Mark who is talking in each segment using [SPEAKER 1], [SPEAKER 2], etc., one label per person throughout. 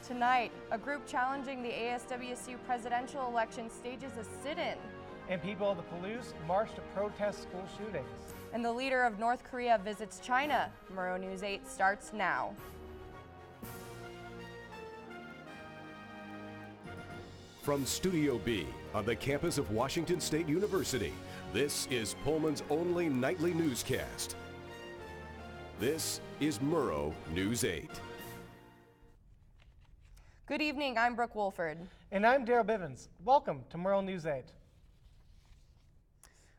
[SPEAKER 1] Tonight, a group challenging the ASWSU presidential election stages a sit-in.
[SPEAKER 2] And people of the Palouse march to protest school shootings.
[SPEAKER 1] And the leader of North Korea visits China. Murrow News 8 starts now.
[SPEAKER 3] From Studio B on the campus of Washington State University, this is Pullman's only nightly newscast. This is Murrow News 8.
[SPEAKER 1] Good evening, I'm Brooke Wolford.
[SPEAKER 2] And I'm Daryl Bivens. Welcome to Murrow News 8.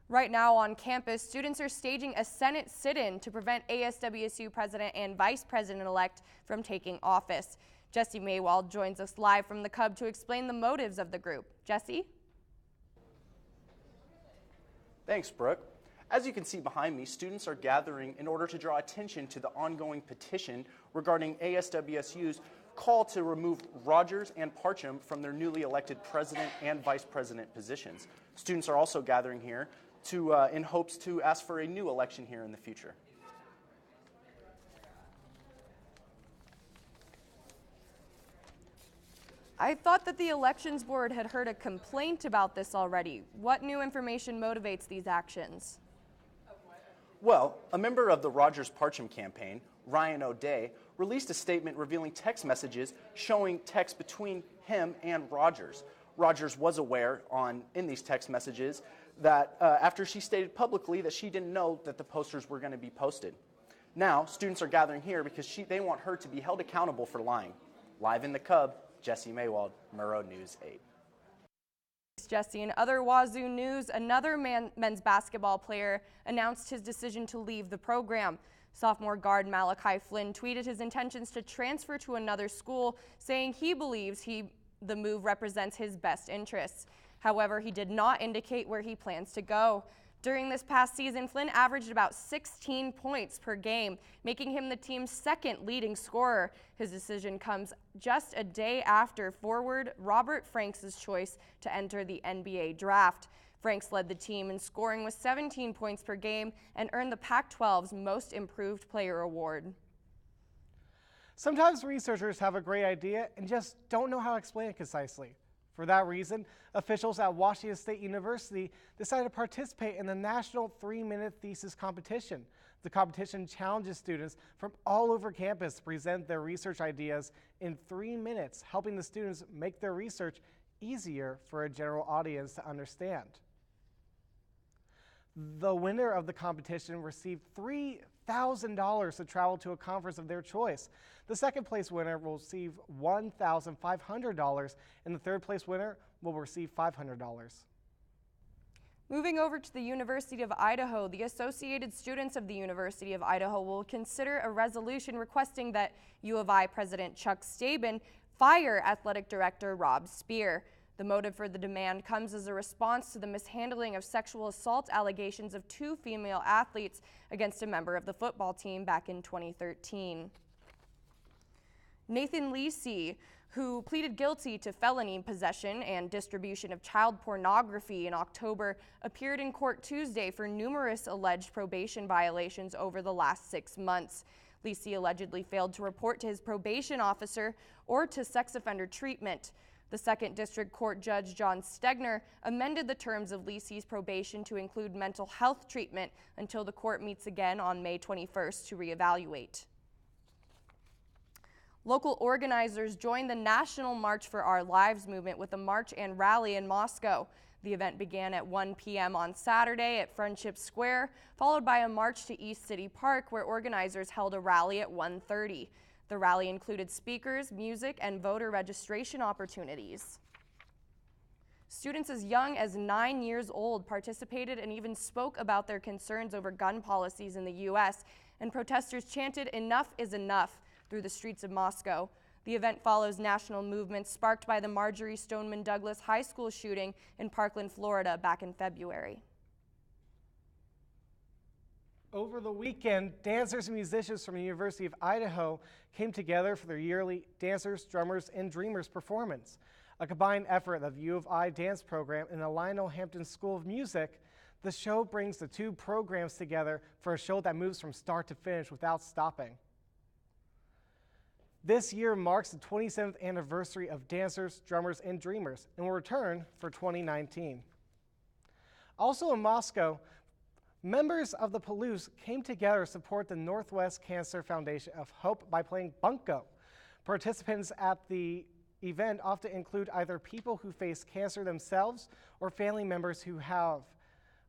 [SPEAKER 1] Right now on campus, students are staging a Senate sit-in to prevent ASWSU President and Vice President-elect from taking office. Jesse Maywald joins us live from the Cub to explain the motives of the group. Jesse?
[SPEAKER 4] Thanks, Brooke. As you can see behind me, students are gathering in order to draw attention to the ongoing petition regarding ASWSU's call to remove Rogers and Parcham from their newly elected president and vice president positions. Students are also gathering here in hopes to ask for a new election here in the future.
[SPEAKER 1] I thought that the Elections Board had heard a complaint about this already. What new information motivates these actions?
[SPEAKER 4] Well, a member of the Rogers Parcham campaign, Ryan O'Day, released a statement revealing text messages showing text between him and Rogers. Rogers was aware in these text messages that after she stated publicly that she didn't know that the posters were going to be posted. Now, students are gathering here because they want her to be held accountable for lying. Live in the Cub, Jesse Maywald, Murrow News 8.
[SPEAKER 1] Thanks, Jesse. In other Wazoo news, another men's basketball player announced his decision to leave the program. Sophomore guard Malachi Flynn tweeted his intentions to transfer to another school, saying he believes the move represents his best interests. However, he did not indicate where he plans to go. During this past season, Flynn averaged about 16 points per game, making him the team's second leading scorer. His decision comes just a day after forward Robert Franks' choice to enter the NBA draft. Franks led the team in scoring with 17 points per game and earned the Pac-12's Most Improved Player award.
[SPEAKER 2] Sometimes researchers have a great idea and just don't know how to explain it concisely. For that reason, officials at Washington State University decided to participate in the National 3-Minute Thesis Competition. The competition challenges students from all over campus to present their research ideas in 3 minutes, helping the students make their research easier for a general audience to understand. The winner of the competition received $3,000 to travel to a conference of their choice. The second place winner will receive $1,500, and the third place winner will receive $500.
[SPEAKER 1] Moving over to the University of Idaho, the Associated Students of the University of Idaho will consider a resolution requesting that U of I President Chuck Staben fire Athletic Director Rob Spear. The motive for the demand comes as a response to the mishandling of sexual assault allegations of 2 female athletes against a member of the football team back in 2013. Nathan Lisi, who pleaded guilty to felony possession and distribution of child pornography in October, appeared in court Tuesday for numerous alleged probation violations over the last 6 months. Lisi allegedly failed to report to his probation officer or to sex offender treatment. The Second District Court Judge John Stegner amended the terms of Lisi's probation to include mental health treatment until the court meets again on May 21st to reevaluate. Local organizers joined the National March for Our Lives movement with a march and rally in Moscow. The event began at 1 p.m. on Saturday at Friendship Square, followed by a march to East City Park, where organizers held a rally at 1:30. The rally included speakers, music, and voter registration opportunities. Students as young as 9 years old participated and even spoke about their concerns over gun policies in the U.S., and protesters chanted "Enough is enough" through the streets of Moscow. The event follows national movements sparked by the Marjorie Stoneman Douglas High School shooting in Parkland, Florida back in February.
[SPEAKER 2] Over the weekend, dancers and musicians from the University of Idaho came together for their yearly Dancers, Drummers, and Dreamers performance. A combined effort of the U of I dance program and the Lionel Hampton School of Music, the show brings the two programs together for a show that moves from start to finish without stopping. This year marks the 27th anniversary of Dancers, Drummers, and Dreamers and will return for 2019. Also in Moscow, members of the Palouse came together to support the Northwest Cancer Foundation of Hope by playing bunco. Participants at the event often include either people who face cancer themselves or family members who have.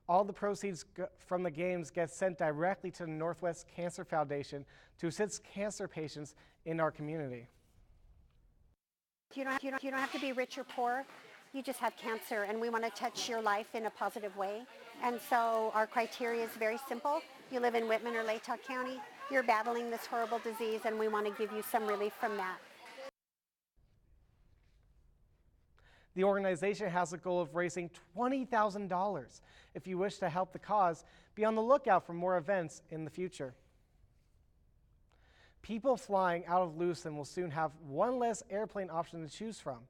[SPEAKER 2] All the proceeds from the games get sent directly to the Northwest Cancer Foundation to assist cancer patients in our community.
[SPEAKER 5] You don't have to be rich or poor. You just have cancer, and we want to touch your life in a positive way. And so our criteria is very simple. You live in Whitman or Latah County. You're battling this horrible disease, and we want to give you some relief from that.
[SPEAKER 2] The organization has a goal of raising $20,000. If you wish to help the cause, be on the lookout for more events in the future. People flying out of Lewiston will soon have one less airplane option to choose from.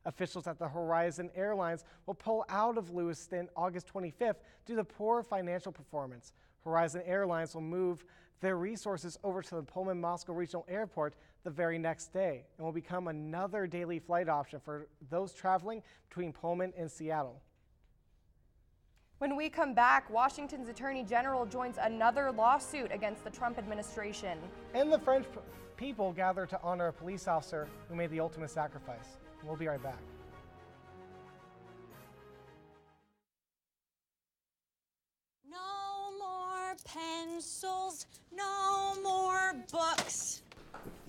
[SPEAKER 2] Officials at the Horizon Airlines will pull out of Lewiston August 25th due to poor financial performance. Horizon Airlines will move their resources over to the Pullman Moscow Regional Airport the very next day and will become another daily flight option for those traveling between Pullman and Seattle.
[SPEAKER 1] When we come back, Washington's Attorney General joins another lawsuit against the Trump administration.
[SPEAKER 2] And the French people gather to honor a police officer who made the ultimate sacrifice. We'll be right back.
[SPEAKER 6] No more pencils, no more books,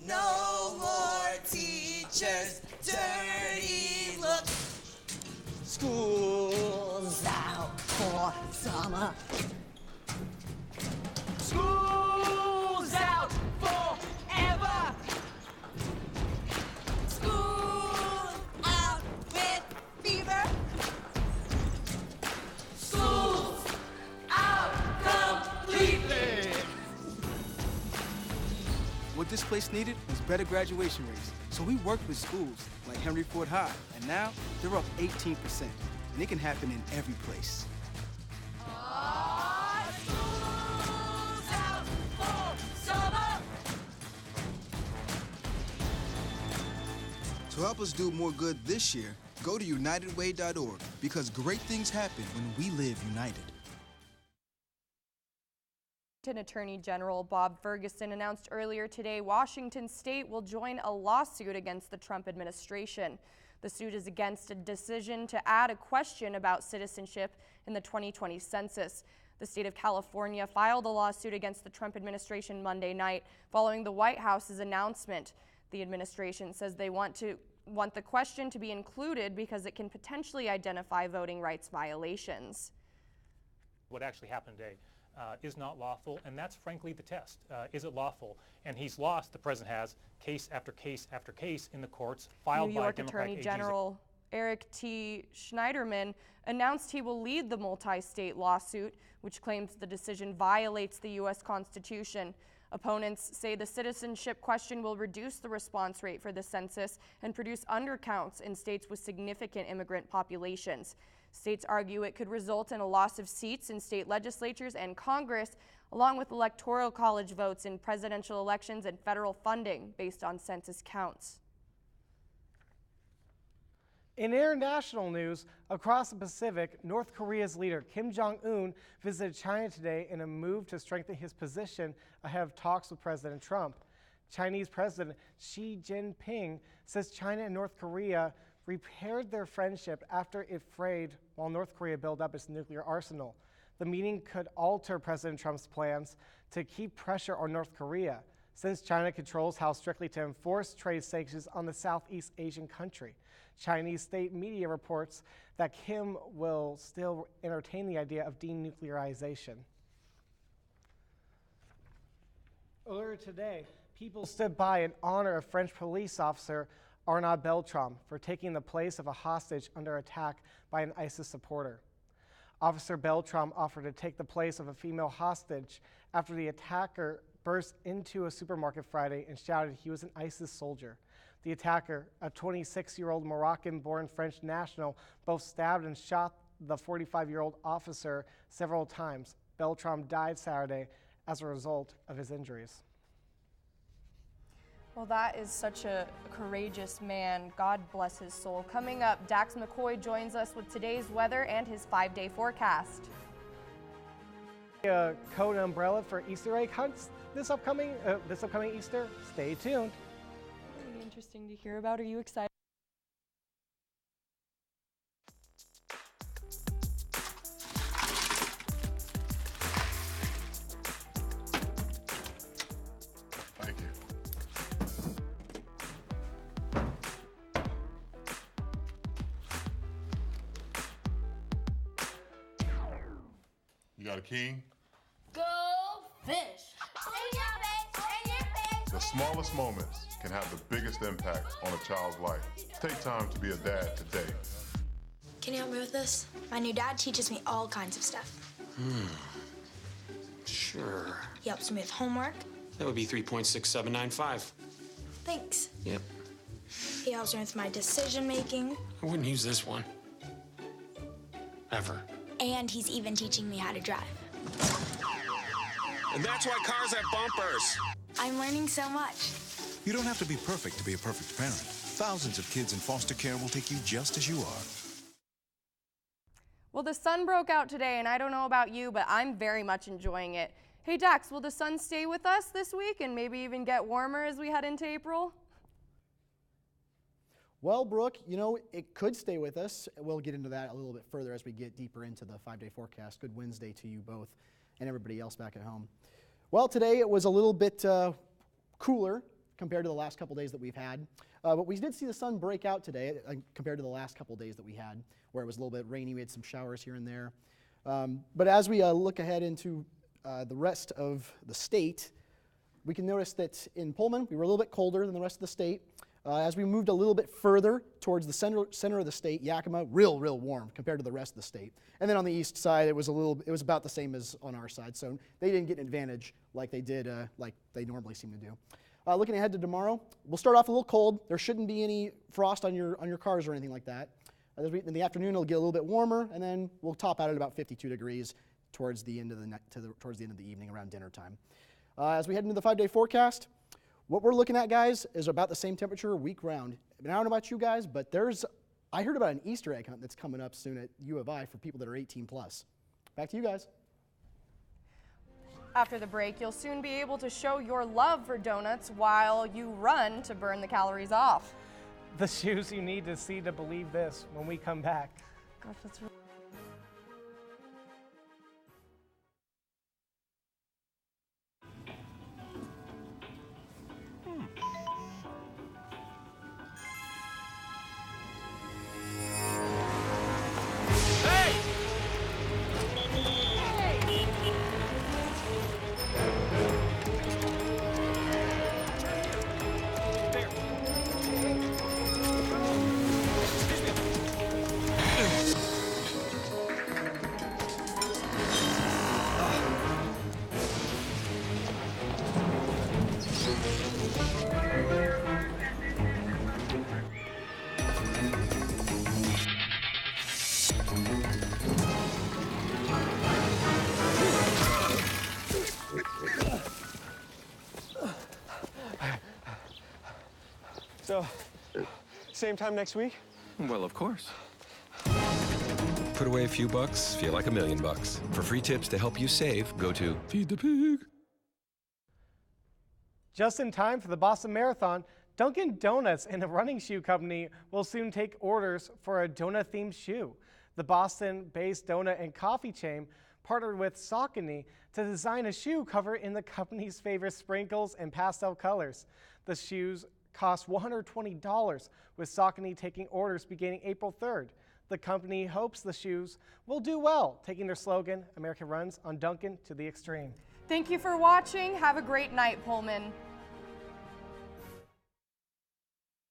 [SPEAKER 6] no more teachers' dirty looks. School's out for summer. School's out forever. School's out with fever. School's out completely.
[SPEAKER 7] What this place needed was better graduation rates. So we worked with schools like Henry Ford High, and now they're up 18%. And it can happen in every place.
[SPEAKER 6] School's out for summer.
[SPEAKER 8] To help us do more good this year, go to unitedway.org because great things happen when we live united.
[SPEAKER 1] Attorney General Bob Ferguson announced earlier today Washington State will join a lawsuit against the Trump administration. The suit is against a decision to add a question about citizenship in the 2020 census. The state of California filed a lawsuit against the Trump administration Monday night following the White House's announcement. The administration says they want the question to be included because it can potentially identify voting rights violations.
[SPEAKER 9] What actually happened today is not lawful, and that's frankly the test. Is it lawful? And he's lost, the president has, case after case after case in the courts filed
[SPEAKER 1] New
[SPEAKER 9] by
[SPEAKER 1] York
[SPEAKER 9] Democratic
[SPEAKER 1] Attorney
[SPEAKER 9] AGs.
[SPEAKER 1] General Eric T. Schneiderman announced he will lead the multi-state lawsuit, which claims the decision violates the U.S. Constitution. Opponents say the citizenship question will reduce the response rate for the census and produce undercounts in states with significant immigrant populations. States argue it could result in a loss of seats in state legislatures and Congress, along with electoral college votes in presidential elections and federal funding based on census counts.
[SPEAKER 2] In international news, across the Pacific, North Korea's leader Kim Jong-un visited China today in a move to strengthen his position ahead of talks with President Trump. Chinese President Xi Jinping says China and North Korea repaired their friendship after it frayed while North Korea built up its nuclear arsenal. The meeting could alter President Trump's plans to keep pressure on North Korea, since China controls how strictly to enforce trade sanctions on the Southeast Asian country. Chinese state media reports that Kim will still entertain the idea of denuclearization. Earlier today, people stood by in honor of French police officer Arnaud Beltrame for taking the place of a hostage under attack by an ISIS supporter. Officer Beltrame offered to take the place of a female hostage after the attacker burst into a supermarket Friday and shouted he was an ISIS soldier. The attacker, a 26-year-old Moroccan-born French national, both stabbed and shot the 45-year-old officer several times. Beltrame died Saturday as a result of his injuries.
[SPEAKER 1] Well, that is such a courageous man. God bless his soul. Coming up, Dax McCoy joins us with today's weather and his 5-day forecast.
[SPEAKER 2] A coat and umbrella for Easter egg hunts this upcoming Easter. Stay tuned.
[SPEAKER 1] Really interesting to hear about. Are you excited?
[SPEAKER 10] Thank you. You got a king?
[SPEAKER 6] Go fish. In your face, in your face.
[SPEAKER 10] The smallest moments can have the biggest impact on a child's life. Take time to be a dad today.
[SPEAKER 11] Can you help me with this? My new dad teaches me all kinds of stuff.
[SPEAKER 12] Sure.
[SPEAKER 11] He helps me with homework.
[SPEAKER 12] That would be 3.6795.
[SPEAKER 11] Thanks.
[SPEAKER 12] Yep.
[SPEAKER 11] He helps me with my decision making.
[SPEAKER 12] I wouldn't use this one. Ever.
[SPEAKER 11] And he's even teaching me how to drive.
[SPEAKER 12] And that's why cars have bumpers.
[SPEAKER 11] I'm learning so much.
[SPEAKER 13] You don't have to be perfect to be a perfect parent. Thousands of kids in foster care will take you just as you are.
[SPEAKER 1] Well, the sun broke out today, and I don't know about you, but I'm very much enjoying it. Hey, Dax, will the sun stay with us this week and maybe even get warmer as we head into April?
[SPEAKER 14] Well, Brooke, you know, it could stay with us. We'll get into that a little bit further as we get deeper into the 5-day forecast. Good Wednesday to you both and everybody else back at home. Well, today it was a little bit cooler compared to the last couple days that we've had. But we did see the sun break out today compared to the last couple days that we had, where it was a little bit rainy. We had some showers here and there. But as we look ahead into the rest of the state, we can notice that in Pullman, we were a little bit colder than the rest of the state. As we moved a little bit further towards the center of the state, Yakima, real warm compared to the rest of the state. And then on the east side, it was about the same as on our side. So they didn't get an advantage like they did, like they normally seem to do. Looking ahead to tomorrow, we'll start off a little cold. There shouldn't be any frost on your cars or anything like that. In the afternoon, it'll get a little bit warmer, and then we'll top out at about 52 degrees towards the end of the evening, around dinner time. As we head into the 5-day forecast, what we're looking at, guys, is about the same temperature week round. And I don't know about you guys, but I heard about an Easter egg hunt that's coming up soon at U of I for people that are 18 plus. Back to you guys.
[SPEAKER 1] After the break, you'll soon be able to show your love for donuts while you run to burn the calories off.
[SPEAKER 2] The shoes you need to see to believe this when we come back.
[SPEAKER 1] Gosh, that's really
[SPEAKER 15] So, same time next week?
[SPEAKER 16] Well, of course. Put away a few bucks, feel like $1 million. For free tips to help you save, go to Feed the Pig.
[SPEAKER 2] Just in time for the Boston Marathon, Dunkin' Donuts and a running shoe company will soon take orders for a donut-themed shoe. The Boston-based donut and coffee chain partnered with Saucony to design a shoe covered in the company's favorite sprinkles and pastel colors. The shoes cost $120, with Saucony taking orders beginning April 3rd. The company hopes the shoes will do well, taking their slogan, America runs on Dunkin' to the extreme.
[SPEAKER 1] Thank you for watching. Have a great night, Pullman.